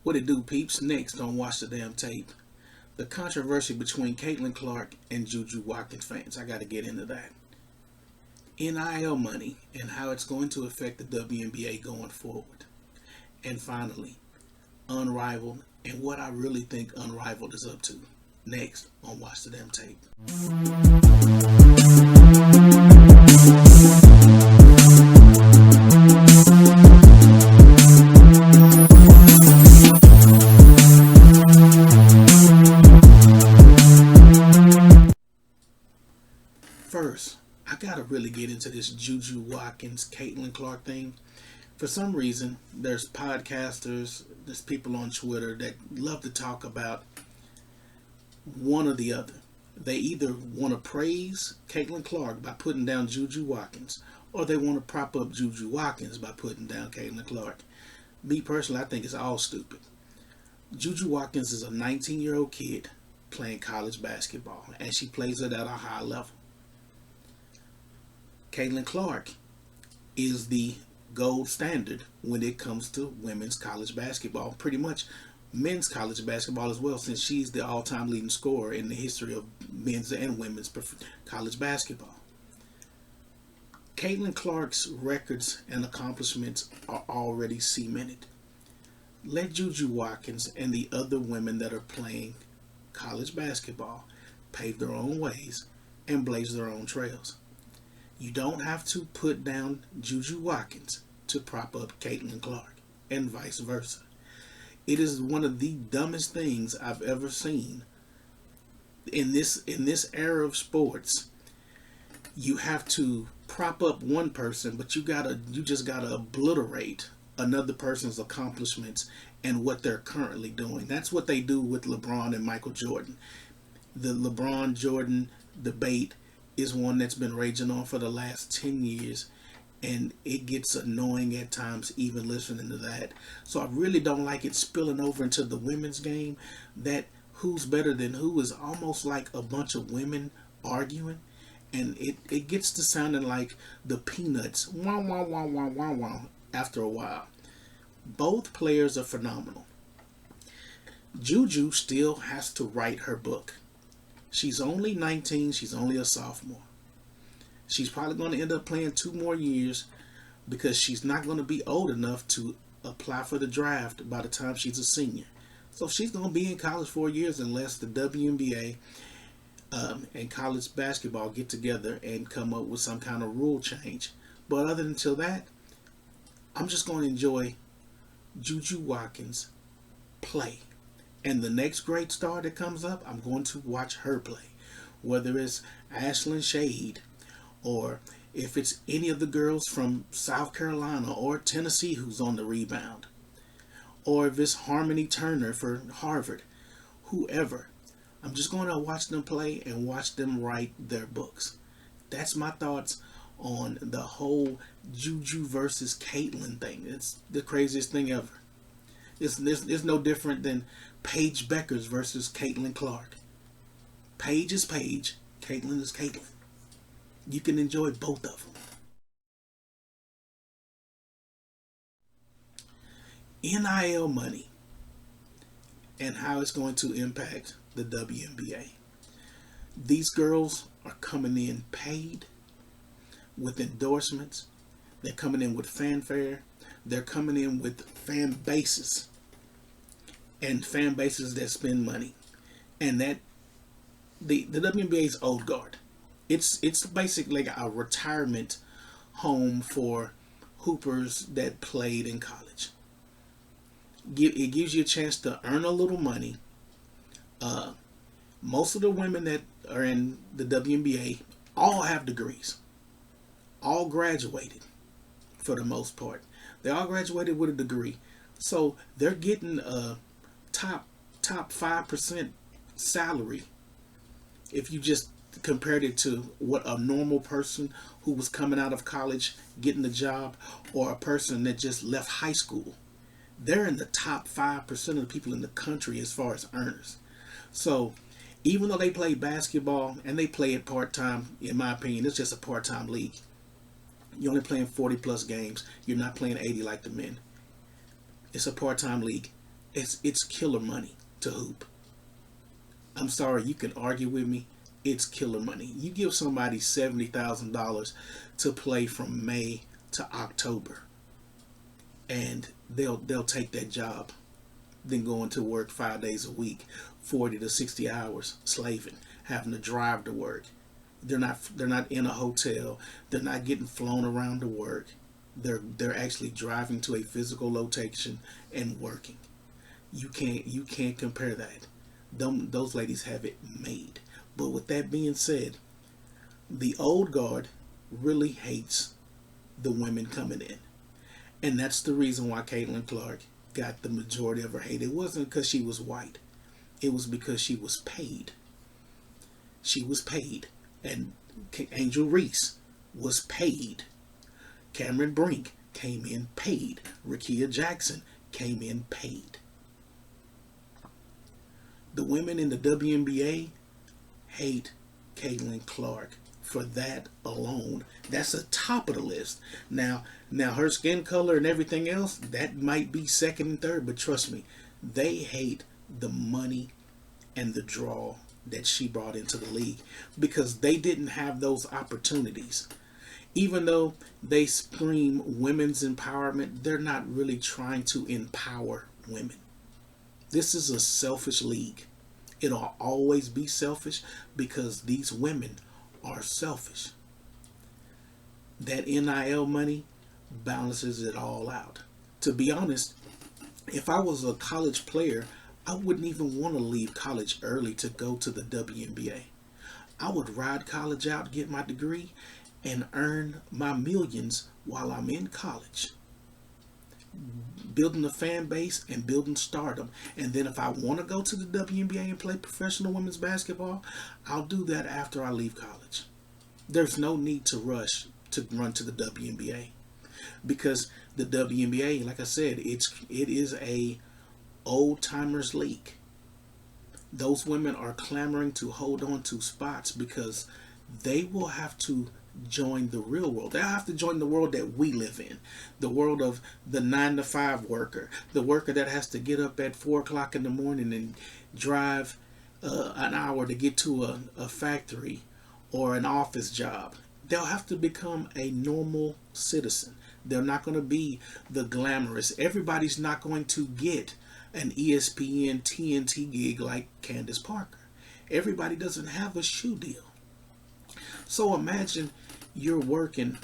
What it do, peeps? Next, don't watch the damn tape. The controversy between Caitlin Clark and Juju Watkins fans. I got to get into that. NIL money and how it's going to affect the WNBA going forward. And finally, Unrivaled and what I really think Unrivaled is up to. Next on Watch the Damn Tape. First, I gotta really get into this Juju Watkins, Caitlin Clark thing. For some reason, there's podcasters, there's people on Twitter that love to talk about one or the other. They either want to praise Caitlin Clark by putting down Juju Watkins, or they want to prop up Juju Watkins by putting down Caitlin Clark. Me personally, I think it's all stupid. Juju Watkins is a 19-year-old kid playing college basketball, and she plays it at a high level. Caitlin Clark is the gold standard when it comes to women's college basketball. Pretty much men's college basketball as well, since she's the all-time leading scorer in the history of men's and women's college basketball. Caitlin Clark's records and accomplishments are already cemented. Let Juju Watkins and the other women that are playing college basketball pave their own ways and blaze their own trails. You don't have to put down Juju Watkins to prop up Caitlin Clark, and vice versa. It is one of the dumbest things I've ever seen in this era of sports. You have to prop up one person, but you just gotta obliterate another person's accomplishments and what they're currently doing. That's what they do with LeBron and Michael Jordan. The LeBron Jordan debate is one that's been raging on for the last 10 years, and it gets annoying at times even listening to that. So I really don't like it spilling over into the women's game. That who's better than who is almost like a bunch of women arguing, and it gets to sounding like the Peanuts, wah wah wah wah wah wah, after a while. Both players are phenomenal. Juju still has to write her book. She's only 19. She's only a sophomore. She's probably going to end up playing 2 more years because she's not going to be old enough to apply for the draft by the time she's a senior. So she's going to be in college 4 years unless the WNBA and college basketball get together and come up with some kind of rule change. But other until that, I'm just going to enjoy Juju Watkins play. And the next great star that comes up, I'm going to watch her play. Whether it's Ashlyn Shade, or if it's any of the girls from South Carolina or Tennessee who's on the rebound, or if it's Harmony Turner for Harvard, whoever. I'm just going to watch them play and watch them write their books. That's my thoughts on the whole Juju versus Caitlin thing. It's the craziest thing ever. It's no different than Paige Beckers versus Caitlin Clark. Paige is Paige, Caitlin is Caitlin. You can enjoy both of them. NIL money and how it's going to impact the WNBA. These girls are coming in paid with endorsements. They're coming in with fanfare. They're coming in with fan bases. And fan bases that spend money. And that the WNBA's old guard. It's basically like a retirement home for hoopers that played in college. It gives you a chance to earn a little money. Most of the women that are in the WNBA all have degrees. All graduated for the most part. They all graduated with a degree. So they're getting a top 5% salary if you just compared it to what a normal person who was coming out of college getting a job, or a person that just left high school. They're in the top 5% of the people in the country as far as earners. So even though they play basketball and they play it part-time, in my opinion, it's just a part-time league. You're only playing 40 plus games. You're not playing 80 like the men. It's a part-time league. It's killer money to hoop. I'm sorry, you can argue with me. It's killer money. You give somebody $70,000 to play from May to October, and they'll take that job, then going to work 5 days a week, 40 to 60 hours, slaving, having to drive to work. They're not in a hotel. They're not getting flown around to work. They're actually driving to a physical location and working. You can't compare that. Those ladies have it made. But with that being said, the old guard really hates the women coming in. And that's the reason why Caitlin Clark got the majority of her hate. It wasn't because she was white. It was because she was paid. She was paid. And Angel Reese was paid. Cameron Brink came in paid. Rickea Jackson came in paid. The women in the WNBA hate Caitlin Clark for that alone. That's the top of the list. Now her skin color and everything else, that might be second and third, but trust me, they hate the money and the draw that she brought into the league because they didn't have those opportunities. Even though they scream women's empowerment, they're not really trying to empower women. This is a selfish league. It'll always be selfish because these women are selfish. That NIL money balances it all out. To be honest, if I was a college player, I wouldn't even want to leave college early to go to the WNBA. I would ride college out, get my degree, and earn my millions while I'm in college, building a fan base and building stardom. And then if I want to go to the WNBA and play professional women's basketball, I'll do that after I leave college. There's no need to rush to run to the WNBA because the WNBA, like I said, it is a old timers league. Those women are clamoring to hold on to spots because they will have to join the real world. They'll have to join the world that we live in, the world of the 9-to-5 worker, the worker that has to get up at 4 o'clock in the morning and drive an hour to get to a factory or an office job. They'll have to become a normal citizen. They're not going to be the glamorous. Everybody's not going to get an ESPN TNT gig like Candace Parker. Everybody doesn't have a shoe deal. So imagine you're working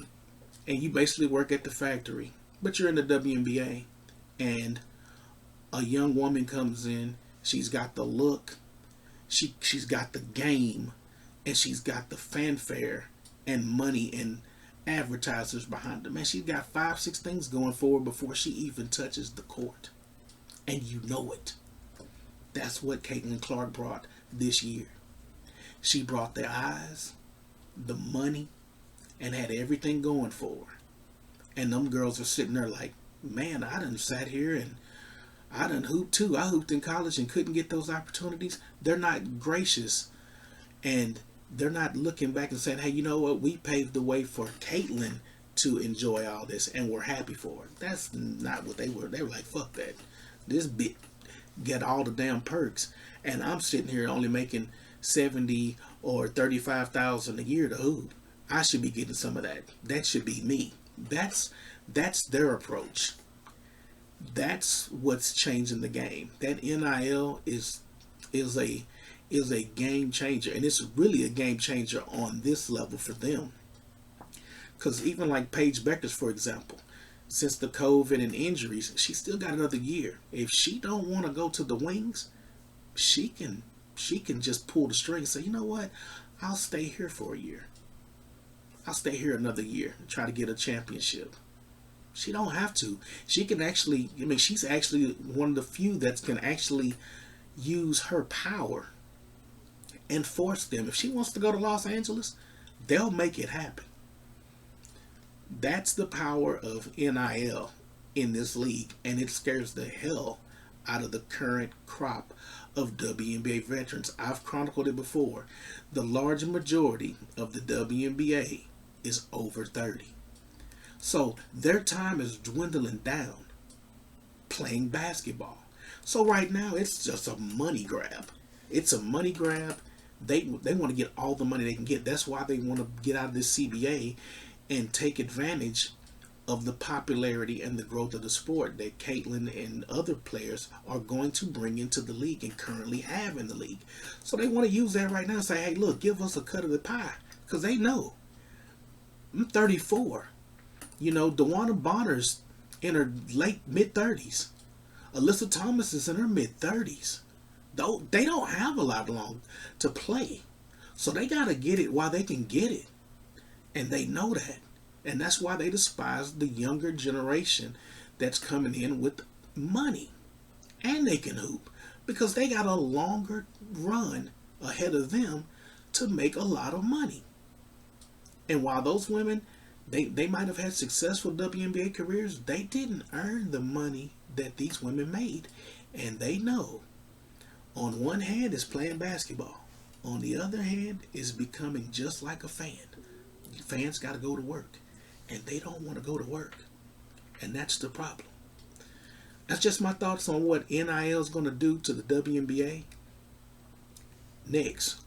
and you basically work at the factory, but you're in the WNBA and a young woman comes in. She's got the look, she's got the game, and she's got the fanfare and money and advertisers behind her. Man, she's got 5-6 things going for her before she even touches the court. And you know it. That's what Caitlin Clark brought this year. She brought the eyes, the money, and had everything going for her. And them girls are sitting there like, man, I done sat here and I done hooped too. I hooped in college and couldn't get those opportunities. They're not gracious and they're not looking back and saying, hey, you know what? We paved the way for Caitlin to enjoy all this and we're happy for her. That's not what they were. They were like, fuck that. This bit get all the damn perks. And I'm sitting here only making 70 or 35,000 a year to hoop. I should be getting some of that. That should be me. That's their approach. That's what's changing the game. That NIL is a game changer, and it's really a game changer on this level for them. Because even like Paige Beckers, for example, since the COVID and injuries, she still got another year. If she don't want to go to the wings, she can just pull the string and say, you know what, I'll stay here for a year. I'll stay here another year and try to get a championship. She don't have to. She can actually, she's actually one of the few that can actually use her power and force them. If she wants to go to Los Angeles, they'll make it happen. That's the power of NIL in this league, and it scares the hell out of the current crop of WNBA veterans. I've chronicled it before. The large majority of the WNBA is over 30. So their time is dwindling down playing basketball. So right now it's just a money grab. It's a money grab. They want to get all the money they can get. That's why they want to get out of this CBA and take advantage of the popularity and the growth of the sport that Caitlin and other players are going to bring into the league and currently have in the league. So they want to use that right now and say, hey, look, give us a cut of the pie. Because they know. I'm 34. DeWanna Bonner's in her late mid-30s. Alyssa Thomas is in her mid-30s. Though they don't have a lot long to play. So they got to get it while they can get it. And they know that. And that's why they despise the younger generation that's coming in with money. And they can hoop. Because they got a longer run ahead of them to make a lot of money. And while those women, they might have had successful WNBA careers, they didn't earn the money that these women made. And they know, on one hand, is playing basketball. On the other hand, is becoming just like a fan. Fans got to go to work. And they don't want to go to work. And that's the problem. That's just my thoughts on what NIL is going to do to the WNBA. Next,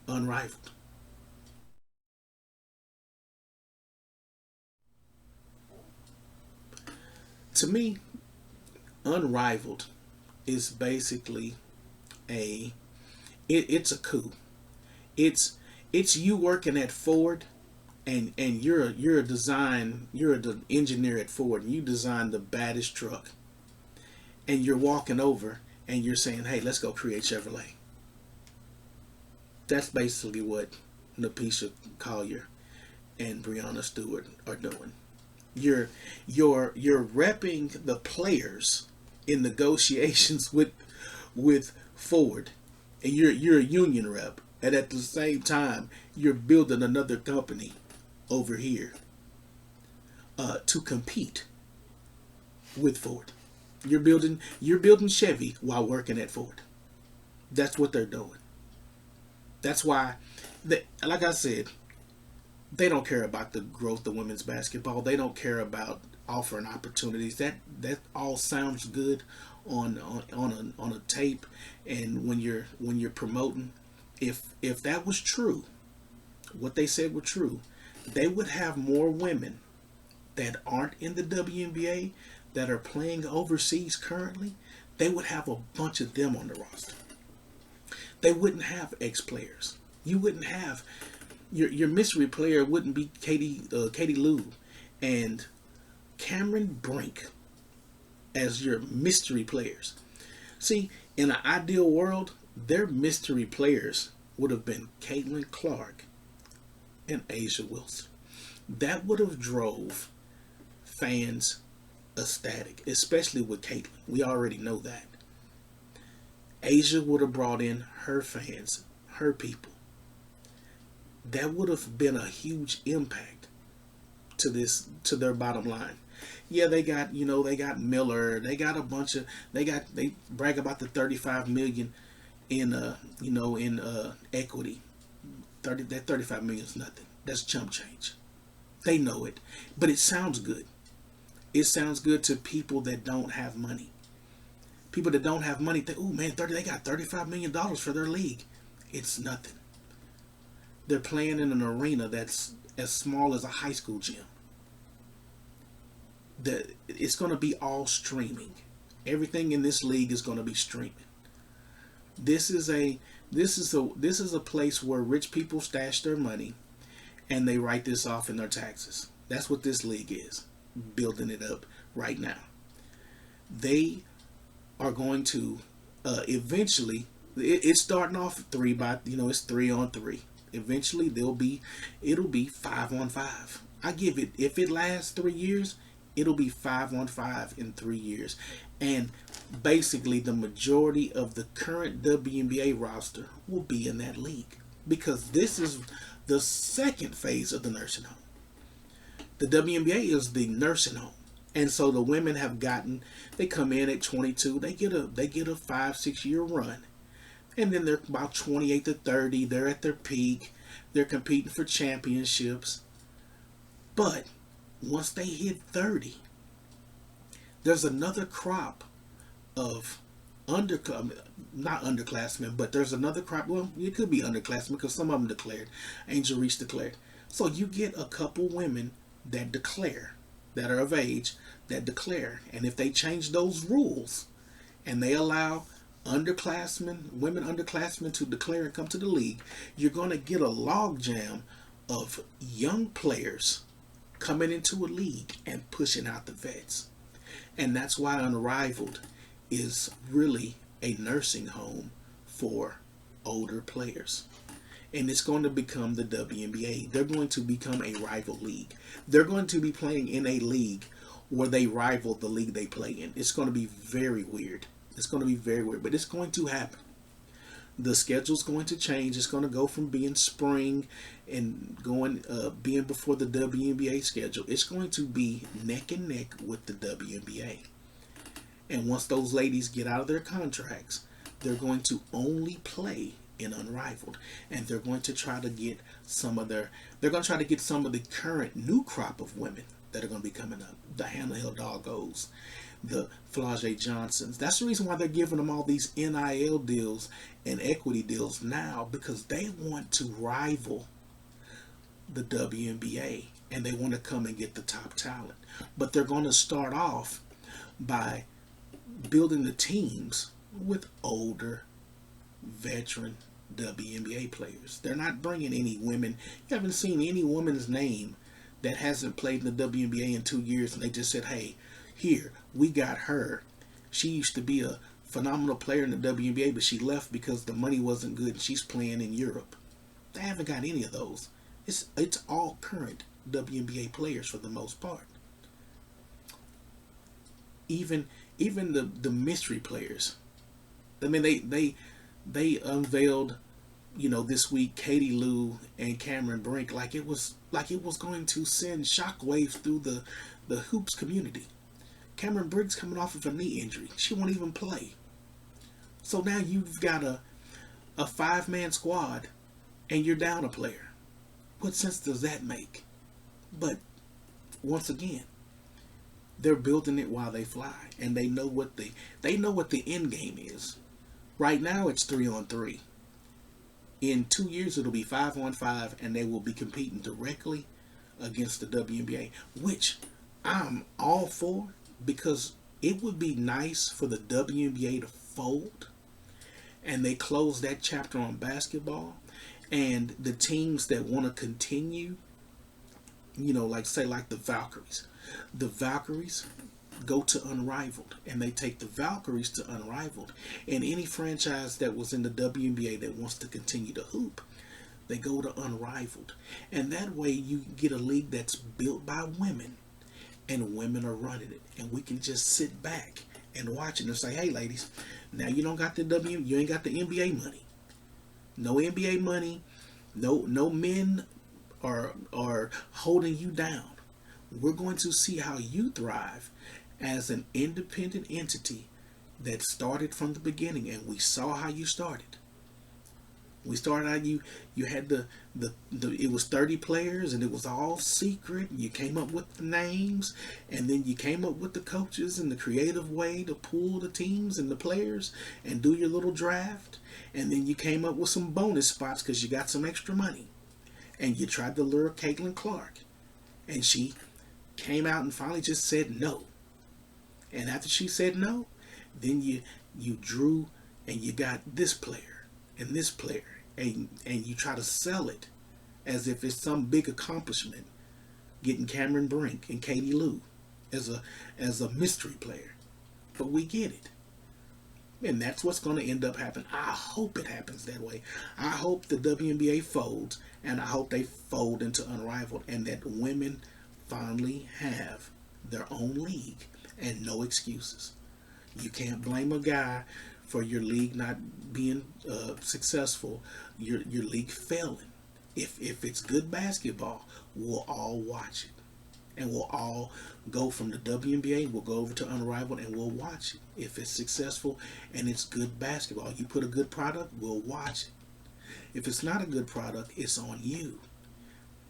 Unrivaled. To me, Unrivaled is basically it's a coup. It's you working at Ford, and you're an engineer at Ford, and you design the baddest truck, and you're walking over and you're saying, hey, let's go create Chevrolet. That's basically what Napisha Collier and Breonna Stewart are doing. You're repping the players in negotiations with Ford, and you're a union rep, and at the same time you're building another company over here to compete with Ford. You're building Chevy while working at Ford. That's what they're doing. That's why, like I said, they don't care about the growth of women's basketball. They don't care about offering opportunities. That all sounds good on a tape, and when you're promoting. If that was true, what they said were true, they would have more women that aren't in the WNBA that are playing overseas currently. They would have a bunch of them on the roster. They wouldn't have ex-players. You wouldn't have your mystery player wouldn't be Katie Lou and Cameron Brink as your mystery players. See, in an ideal world, their mystery players would have been Caitlin Clark and Asia Wilson. That would have drove fans ecstatic, especially with Caitlin. We already know that. Asia would have brought in her fans, her people. That would have been a huge impact to their bottom line. Yeah, they got Miller, they got a bunch of they brag about the 35 million in equity. 35 million is nothing. That's chump change. They know it, but it sounds good. It sounds good to people that don't have money. People that don't have money think, oh man, they got $35 million for their league. It's nothing. They're playing in an arena that's as small as a high school gym. It's going to be all streaming. Everything in this league is going to be streaming. This is a place where rich people stash their money and they write this off in their taxes. That's what this league is, building it up right now. They are going to eventually. It's starting off it's 3-on-3. Eventually it'll be 5-on-5. I give it, if it lasts 3 years, it'll be 5-on-5 in 3 years. And basically the majority of the current WNBA roster will be in that league, because this is the second phase of the nursing home. The WNBA is the nursing home. And so the women they come in at 22, they get a 5-6 year run. And then they're about 28 to 30. They're at their peak. They're competing for championships. But once they hit 30, there's another crop of under not underclassmen, but there's another crop. Well, it could be underclassmen because some of them declared. Angel Reese declared. So you get a couple women that declare, that are of age, that declare, and if they change those rules and they allow underclassmen, women underclassmen to declare and come to the league, you're going to get a logjam of young players coming into a league and pushing out the vets. And that's why Unrivaled is really a nursing home for older players. And it's going to become the WNBA. They're going to become a rival league. They're going to be playing in a league where they rival the league they play in. It's going to be very weird. It's going to be very weird, but it's going to happen. The schedule's going to change. It's going to go from being spring and going being before the WNBA schedule. It's going to be neck and neck with the WNBA. And once those ladies get out of their contracts, they're going to only play in Unrivaled, and they're going to try to get some of the current new crop of women that are going to be coming up. The Hannah Hill Doggos, the Flau'jae Johnsons. That's the reason why they're giving them all these NIL deals and equity deals now, because they want to rival the WNBA and they want to come and get the top talent. But they're going to start off by building the teams with older, veteran WNBA players. They're not bringing any women. You haven't seen any woman's name that hasn't played in the WNBA in 2 years and they just said, hey, here, we got her. She used to be a phenomenal player in the WNBA, but she left because the money wasn't good and she's playing in Europe. They haven't got any of those. It's all current WNBA players for the most part. Even the mystery players. I mean, they unveiled, this week, Katie Lou and Cameron Brink like it was going to send shockwaves through the hoops community. Cameron Brink's coming off of a knee injury. She won't even play. So now you've got a 5-man squad and you're down a player. What sense does that make? But once again, they're building it while they fly, and they know what the end game is. Right now it's 3-on-3. In 2 years it'll be 5-on-5, and they will be competing directly against the WNBA, which I'm all for, because it would be nice for the WNBA to fold and they close that chapter on basketball, and the teams that want to continue, like the Valkyries. The Valkyries go to Unrivaled, and they take the Valkyries to Unrivaled. And any franchise that was in the WNBA that wants to continue to hoop, they go to Unrivaled. And that way you get a league that's built by women, and women are running it. And we can just sit back and watch it and say, hey ladies, now you don't got you ain't got the NBA money. No NBA money, no men are holding you down. We're going to see how you thrive as an independent entity that started from the beginning, and we saw how you started. We started out, you had the it was 30 players and it was all secret. You came up with the names, and then you came up with the coaches and the creative way to pull the teams and the players and do your little draft. And then you came up with some bonus spots because you got some extra money. And you tried to lure Caitlin Clark, and she came out and finally just said no. And after she said no, then you drew and you got this player and this player, and you try to sell it as if it's some big accomplishment, getting Cameron Brink and Katie Lou as a mystery player. But we get it. And that's what's going to end up happening. I hope it happens that way. I hope the WNBA folds, and I hope they fold into Unrivaled, and that women finally have their own league and no excuses. You can't blame a guy for your league not being successful, your league failing. If it's good basketball, we'll all watch it. And we'll all go from the WNBA, we'll go over to Unrivaled, and we'll watch it. If it's successful and it's good basketball, you put a good product, we'll watch it. If it's not a good product, it's on you.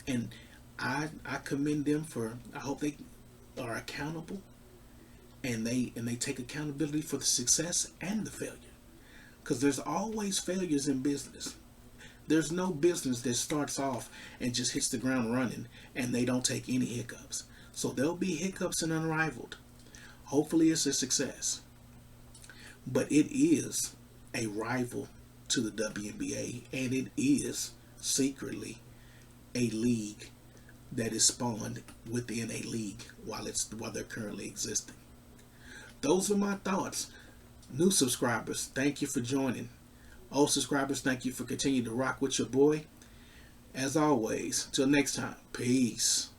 And I commend them I hope they are accountable, and they take accountability for the success and the failure. Because there's always failures in business. There's no business that starts off and just hits the ground running and they don't take any hiccups. So there'll be hiccups in Unrivaled. Hopefully it's a success. But it is a rival to the WNBA, and it is secretly a league that is spawned within a league while they're currently existing. Those are my thoughts. New subscribers, thank you for joining. Old subscribers, thank you for continuing to rock with your boy. As always, till next time, peace.